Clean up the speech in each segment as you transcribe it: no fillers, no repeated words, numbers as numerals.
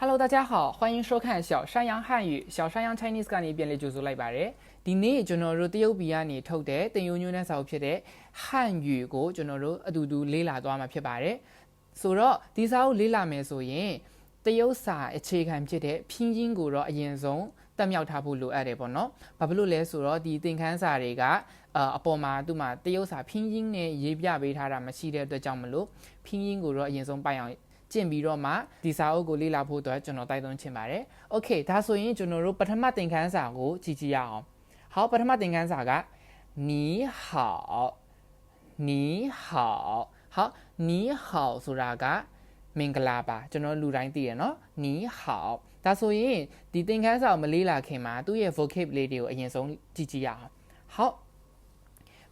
Hello，大家好，欢迎收看小山羊汉语。小山羊 Chinese ကနေပြန်လည်ကြိုဆိုလိုက်ပါတယ်။ဒီနေ့ကျွန်တော်တို့တရုတ်ပြည်ကနေထုတ်တဲ့တင်ယိုညွန်းတဲ့စာအုပ်ဖြစ်တဲ့汉语ကိုကျွန်တော်တို့အတူတူလေ့လာသွားမှာဖြစ်ပါတယ်။ဆိုတော့ဒီစာအုပ်လေ့လာမယ်ဆိုရင်တရုတ်စာအခြေခံဖြစ်တဲ့拼音ကိုတော့အရင်ဆုံးတက်မြောက်ထားဖို့လိုအပ်တယ်ပေါ့နော်။ဘာဖြစ်လို့လဲဆိုတော့ဒီသင်ခန်းစာတွေကအပေါ်မှာသူ့မှာတရုတ်စာ拼音နဲ့ရေးပြပေးထားတာမရှိတဲ့အတွက်ကြောင့်မလို့拼音ကိုတော့အရင်ဆုံးပိုင်အောင်ကျင့်ပြီးတော့မှဒီစာအုပ်ကိုလေ့လာဖို့အတွက်ကျွန်တော်တိုက်တွန်းချင်ပါတယ်။ Okay ဒါဆိုရင်ကျွန်တော်တို့ပထမသင်ခန်းစာကိုကြည့်ကြည့်ရအောင်။好，ပထမသင်ခန်းစာက你好你好好你好ဆိုတာကမင်္ဂလာပါကျွန်တော်လူတိုင်းသိရနော်你好ဒါဆိုရင်ဒီသင်ခန်းစာကိုမလေ့လာခင်မှာသူ့ရဲ့ vocabulary တွေကိုအရင်ဆုံးကြည့်ကြည့်ရအောင်။好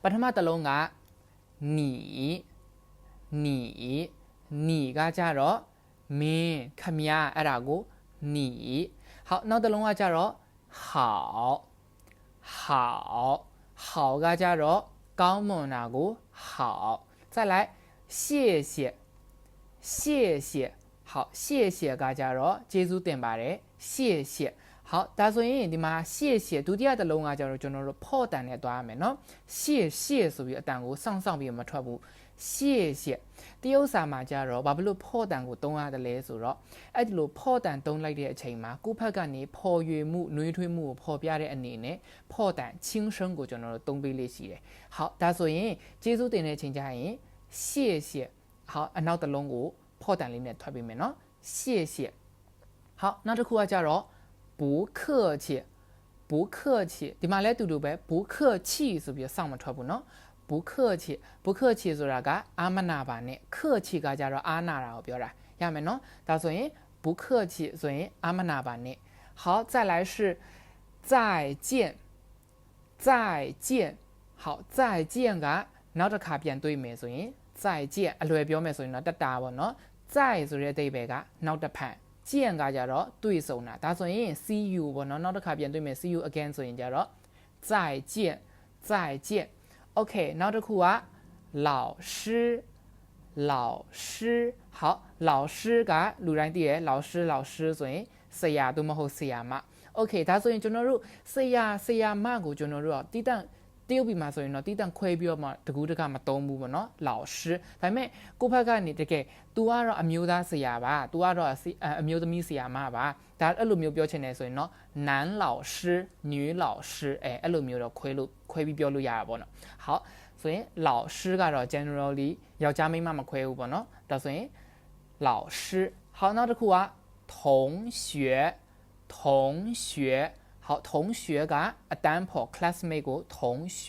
ပထမတစ်လုံးက你ကကြတော့မင်းခမရအဲ့ဒါကို你好နောက်တစ်လုံးကကြတော့好ကကြတော့ကောင်းမွန်တာကို好再来谢谢好谢谢ကကြတော့ကျေးဇူးတင်ပါတယ်谢谢好ဒါဆိုရင်ဒီမှာ谢谢ဒုတိယတစ်လုံးကကြတော့ကျွန်တော်တို့ဖော့တန်နဲ့တွားရမယ်နော်谢ဆိုပြီးအတန်ကိုစောင့်ပြီးမထွက်ဘူး谢谢တရုတ်စာမှာကြတော့ဘာဖြစ်လို့ဖော့တန်ကိုသုံးရတယ်လဲဆိုတော့အဲ့ဒီလိုဖော့တန်သုံးလိုက်တဲ့အချိန်မှာကိုယ့်ဘက်ကနေဖော်ရွေမှုနှွေးထွေးမှုကိုဖော်ပြတဲ့အနေနဲ့ဖော့တန်ချင်းရှင်းကိုကျွန်တော်တို့သုံးပေးလေးရှိတယ်好ဒါဆိုရင်ကျေးဇူးတင်တဲ့အချိန်ကျရင်谢谢好အနောက်တစ်လုံးကိုဖော့တန်လေးနဲ့ထွက်ပေးမယ်နော်谢谢好နောက်တစ်ခုကကြတော့不客气ဒီမှာလဲတူတူပဲ不客气ဆိုပြီးစောင့်မထွက်ဘူးနော်不客气ဆိုတာကအာမနာပါနဲ့客气ကကြတော့အာနာတာကိုပြောတာရမယ်နော်ဒါဆိုရင်不客气ဆိုရင်အာမနာပါနဲ့好再来是再见好再见ကနောက်တစ်ခါပြန်တွေးမယ်ဆိုရင်再见အလွယ်ပြောမယ်ဆိုရင်တော့တတာပေါ့နော်再ဆိုတဲ့အဓိပ္ပာယ်ကနောက်တစ်ဖက်见ကကြတော့တွေ့ဆုံတာဒါဆိုရင် see you ပေါ့နော်နောက်တစ်ခါပြန်တွေ့မယ် see you again ဆိုရင်ကြတော့再见Okay နောက်တစ်ခုက老师好老師ကလူတိုင်းသိတယ်老師ဆိုရင်ဆရာသို့မဟုတ်ဆရာမ Okay ဒါဆိုရင်ကျွန်တော်တို့ဆရာမကိုကျွန်တော်တို့တီးတန့်တရုတ်ပြည်မှာဆိုရင်တော့တီးတန့်ခွဲပြီးတော့မှတကူးတကမသုံးဘူးပေါ့နော်老師ဒါပေမဲ့ကိုယ့်ဘက်ကနေတကယ် तू ကတော့အမျိုးသားဆရာပါ तू ကတော့အမျိုးသမီးဆရာမပါဒါအဲ့လိုမျိုးပြောချင်တယ်ဆိုရင်တော့男老师女老师အဲ့လိုမျိုးတော့ခွဲပြီးပြောလို့ရတာပေါ့နော်好ဆိုရင်老師ကတော့ generally ယောက်ျားမိန်းမမခွဲဘူးပေါ့နော်ဒါဆိုရင်老師好နောက်တစ်ခုက同學好同學ကအတန်းဖော် classmate ကို同學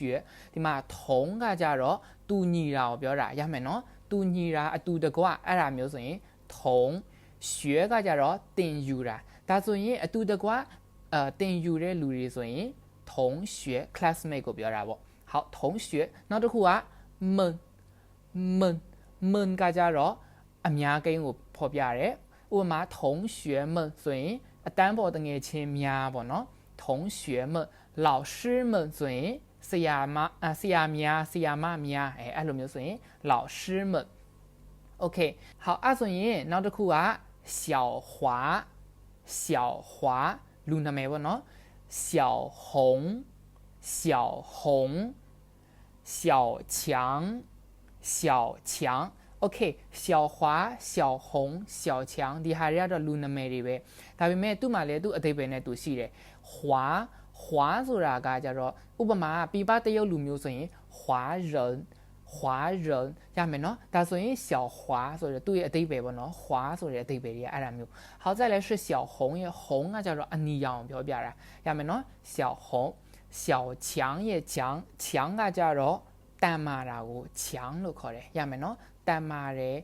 ဒီမှာ同ကကြတော့တူညီတာကိုပြောတာရမယ်နော်တူညီတာအတူတကွအဲ့ဒါမျိုးဆိုရင်同學ကကြတော့တင်ယူတာဒါဆိုရင်အတူတကွတင်ယူတဲ့လူတွေဆိုရင်同學 classmate ကိုပြောတာပေါ့好同學နောက်တစ်ခုက們ကကြတော့အများကိန်းကိုဖော်ပြရတယ်ဥပမာ同學們ဆိုရင်အတန်းပေါ်တငယ်ချင်းများပေါ့နော်同學們老師們ဆိုရင်ဆရာမများအဲ့လိုမျိုးဆိုရင်老師們 Okay 好အဲ့ဆိုရင်နောက်တစ်ခုက小華လူနာမည်ပေါ့နော်小紅小強 Okay 小華小紅小強ဒီဟာတွေကတော့လူနာမည်တွေပဲဒါပေမဲ့သူ့မှာလည်းသူ့အသေးပဲနဲ့သူရှိတယ်華ဆိုတာကကြတော့ဥပမာပြပတရုတ်လူမျိုးဆိုရင်華人ရမယ်နော်ဒါဆိုရင်小華ဆိုတော့သူ့ရဲ့အသေးပဲပေါ့နော်華ဆိုတဲ့အသေးပဲတွေကအဲ့ဒါမျိုး好再來是小紅ရဲ့紅ကကြတော့အနီရောင်ပြောပြတာရမယ်နော်小紅小強ရဲ့強ကကြတော့တန်မာတာကို強လို့ခေါ်တယ်ရမယ်နော်တန်မာတယ်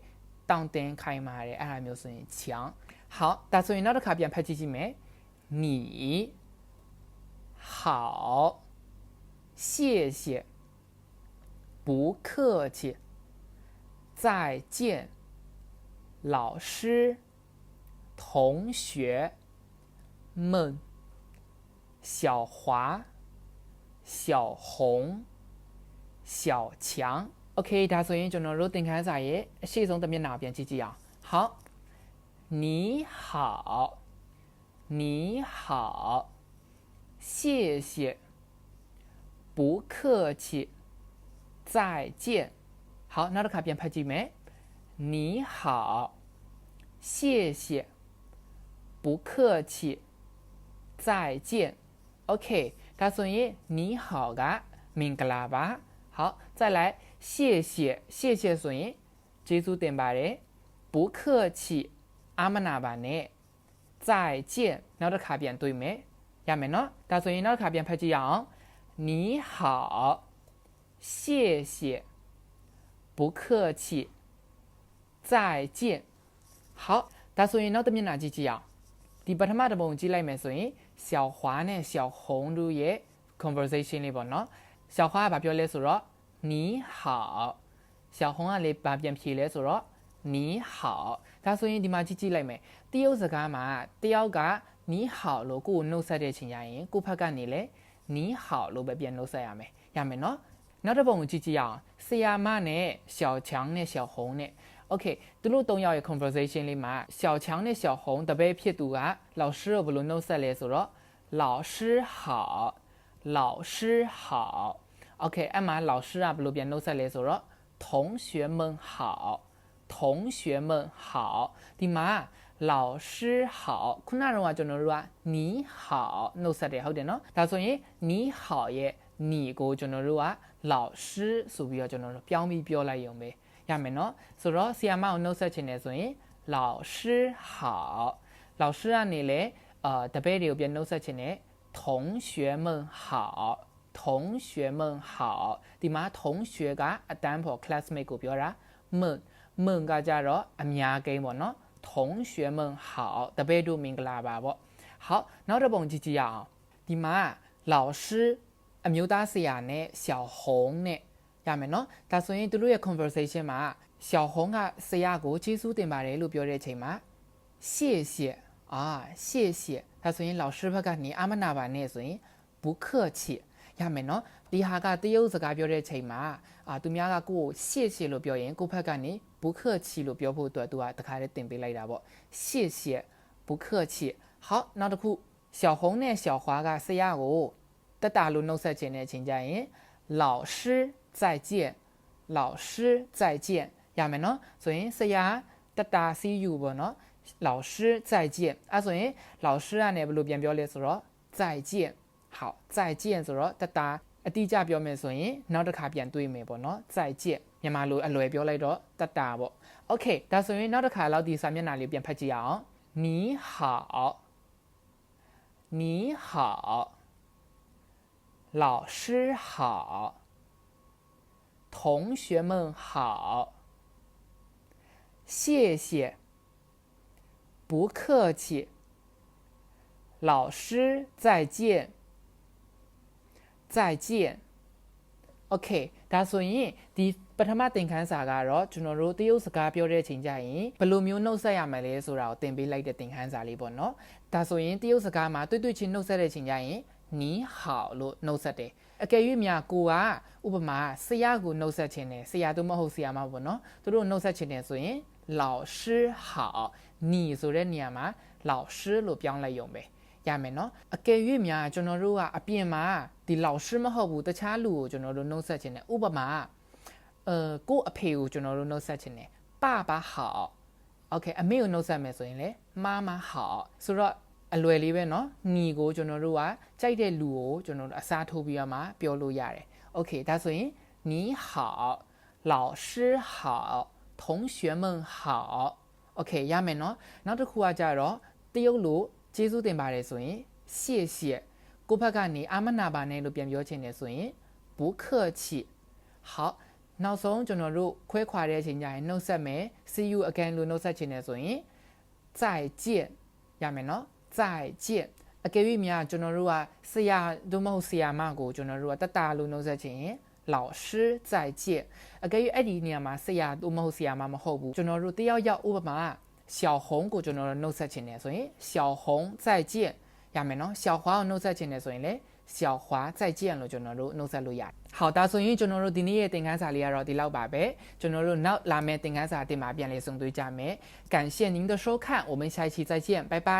တောင့်တင်းခိုင်မာတယ်အဲ့ဒါမျိုးဆိုရင်強好ဒါဆိုရင်နောက်တစ်ခါပြန်ဖတ်ကြည့်မယ်你好謝謝不客氣再見老師同學們小華小紅小強 OK ဒါဆိုရင်ကျွန်တော်တို့သင်ခန်းစာရဲ့အရှိဆုံးတစ်မျက်နှာပြန်ကြည့်ကြည့်အောင်好你好你好谢谢不客气再见好နောက်တစ်ခါပြန်ဖတ်ကြည့်မယ်你好谢谢不客气再见 OK ဒါဆိုရင်你好ကမင်္ဂလာပါ好再来谢谢谢谢ဆိုရင်ကျေးဇူးတင်ပါတယ်不客气အာမနာပါနဲ့再见နောက်တစ်ခါပြန်တွေ့မယ်ရမယ်နော်ဒါဆိုရင်နောက်တစ်ခါပြန်ဖတ်ကြည့်ရအောင်你好谢谢不客气再见好ဒါဆိုရင်နောက်တစ်မျက်နှာကြည့်ကြည့်အောင်ဒီပထမတစ်ပုံကြည့်လိုက်မယ်ဆိုရင်小华နဲ့小红တို့ရဲ့ conversation လေးပေါ့နော်小华ကဘာပြောလဲဆိုတော့你好小红ကလည်းဘာပြန်ဖြေလဲဆိုတော့你好ဒါဆိုရင်ဒီမှာကြည့်လိုက်မယ်တရုတ်စကားမှာတယောက်က你好လို့ကိုယ်နှုတ်ဆက်တဲ့ချိန်ရရင်ကိုယ့်ဘက်ကနေလည်း你好လို့ပဲပြန်နှုတ်ဆက်ရမယ်ရမယ်နော်နောက်တစ်ပုံကိုကြည့်အောင်ဆရာမနဲ့小强နဲ့小红နဲ့Okay သူတို့၃ယောက်ရဲ့ conversation လေးမှာ小强နဲ့小红တပည့်ဖြစ်သူက老师ကိုဘယ်လိုနှုတ်ဆက်လဲဆိုတော့老师好老师好 Okay အမှ老师ကဘယ်လိုပြန်နှုတ်ဆက်လဲဆိုတော့同学们好同学们好ဒီမှာ老师好ခုနကတော့ကျွန်တော်တို့က你好နှုတ်ဆက်တယ်ဟုတ်တယ်နော်ဒါဆိုရင်你好ရဲ့你ကိုကျွန်တော်တို့က老师ဆိုပြီးတော့ကျွန်တော်တို့ပြောင်းပြီးပြောလိုက်ရုံပဲရမယ်နော်ဆိုတော့ဆီယာမကိုနှုတ်ဆက်ချင်တယ်ဆိုရင်老师好老师ကနေလေတပည့်တွေကိုပြန်နှုတ်ဆက်ချင်တယ်同学们好同学们好ဒီမှာ同学ကအတန်းဖို့ classmate ကိုပြောတာ们ကကြတော့အများကိန်းပေါ့နော်同学们好တပည့်တို့မင်္ဂလာပါပေါ့好နောက်တစ်ပုံကြည့်ကြည့်ရအောင်ဒီမှာ老师အမျိုးသားဆရာနဲ့小红နဲ့ရမယ်နော်ဒါဆိုရင်သူတို့ရဲ့ conversation မှာ小红ကဆရာကိုကျေးဇူးတင်ပါတယ်လို့ပြောတဲ့အချိန်မှာ谢谢谢谢ဒါဆိုရင်老师ဘက်ကနေအာမနာပါနဲ့ဆိုရင်不客气ရမယ်နော်ဒီဟာကတရုတ်စကားပြောတဲ့အချိန်မှာသူများကကိုယ်ကို谢谢လို့ပြောရင်ကိုယ့်ဘက်ကနေ不客气လို့ပြောဖို့အတွက်သူကတခါလေးတင်ပေးလိုက်တာပေါ့谢谢不客气好နောက်တစ်ခု小红နဲ့小华ကဆရာကိုတက်တာလို့နှုတ်ဆက်ခြင်းတဲ့အချိန်ကျရင်老师再见老师再见ရမယ်နော်ဆိုရင်ဆရာတက်တာ see you ပေါ့နော်老师再见အဲ့ဆိုရင်老师ကနေဘယ်လိုပြန်ပြောလဲဆိုတော့再见好再见ဆိုတော့တက်တာအတိအကျပြောမယ်ဆိုရင်နောက်တစ်ခါပြန်တွေ့မယ်ပေါ့နော်再见မြန်မာလိုအလွယ်ပြောလိုက်တော့တက်တာပေါ့ Okay ဒါဆိုရင်နောက်တစ်ခါလောက်ဒီစာမျက်နှာလေးပြန်ဖတ်ကြည့်အောင်你好你好老师好同学们好谢谢不客气老师再见再见 Okay ဒါဆိုရင်ဒီပထမသင်ခန်းစာကတော့ကျွန်တော်တို့တရုတ်စကားပြောတဲ့အချိန်ကျရင်ဘယ်လိုမျိုးနှုတ်ဆက်ရမလဲဆိုတာကိုသင်ပေးလိုက်တဲ့သင်ခန်းစာလေးပေါ့နော်ဒါဆိုရင်တရုတ်စကားမှာတွေ့ချင်းနှုတ်ဆက်တဲ့အချိန်ကျရင်你好လို့နှုတ်ဆက်တယ်အကယ်၍များကိုကဥပမာဆရာကိုနှုတ်ဆက်ခြင်းတယ်ဆရာတို့မဟုတ်ဆရာမပေါ့နော်သူတို့နှုတ်ဆက်ခြင်းတယ်ဆိုရင်老师好你ဆိုတဲ့နေရာမှာ老师လို့ပြောင်းလိုက်ရုံပဲရမယ်နော်အကယ်၍များကျွန်တော်တို့ကအပြင်မှာဒီ老师မဟုတ်ဘူးတခြားလူကိုကျွန်တော်တို့နှုတ်ဆက်ခြင်းတယ်ဥပမာကိုအဖေကိုကျွန်တော်တို့နှုတ်ဆက်ခြင်းတယ်爸爸好 Okay အမေကိုနှုတ်ဆက်မယ်ဆိုရင်လေ妈妈好ဆိုတော့အလွယ်လေးပဲเนาะညီကိုကျွန်တော်တို့ကကြိုက်တဲ့လူကိုကျွန်တော်တို့အစားထိုးပြီးတော့မှပြောလို့ရတယ် Okay ဒါဆိုရင်你好老师好同学们好 Okay ရမယ်เนาะနောက်တစ်ခုကကြတော့တရုတ်လိုကျေးဇူးတင်ပါတယ်ဆိုရင်谢谢ကိုဘက်ကနေအာမနာပါနဲ့လို့ပြန်ပြောချင်တယ်ဆိုရင်不客气好နောက်ဆုံးကျွန်တော်တို့ခွဲခွာတဲ့အချိန်ကျရင်နှုတ်ဆက်မယ် see you again လို့နှုတ်ဆက်ချင်တယ်ဆိုရင်再见ရမယ်เนาะ再见အကယ်၍များကျွန်တော်တို့ကဆရာတို့မဟုတ်ဆရာမကိုကျွန်တော်တို့ကတတလို့နှုတ်ဆက်ချင်ရင်老师再见အကယ်၍အဲ့ဒီနေရာမှာဆရာတို့မဟုတ်ဆရာမမဟုတ်ဘူးကျွန်တော်တို့တယောက်ယောက်ဥပမာ小红ကိုကျွန်တော်တို့နှုတ်ဆက်ချင်တယ်ဆိုရင်小红再见ရမယ်နော်小花ကိုနှုတ်ဆက်ချင်တယ်ဆိုရင်လေ小华再见了ကျွန်တော်တို့နှုတ်ဆက်လို့ရတယ်好ဒါဆိုရင်ကျွန်တော်တို့ဒီနေ့ရဲ့သင်ခန်းစာလေးကတော့ဒီလောက်ပါပဲကျွန်တော်တို့နောက်လာမယ့်သင်ခန်းစာတင်မှာပြန်လည်ဆုံတွေ့ကြမယ်感谢您的收看我们下一期再见拜拜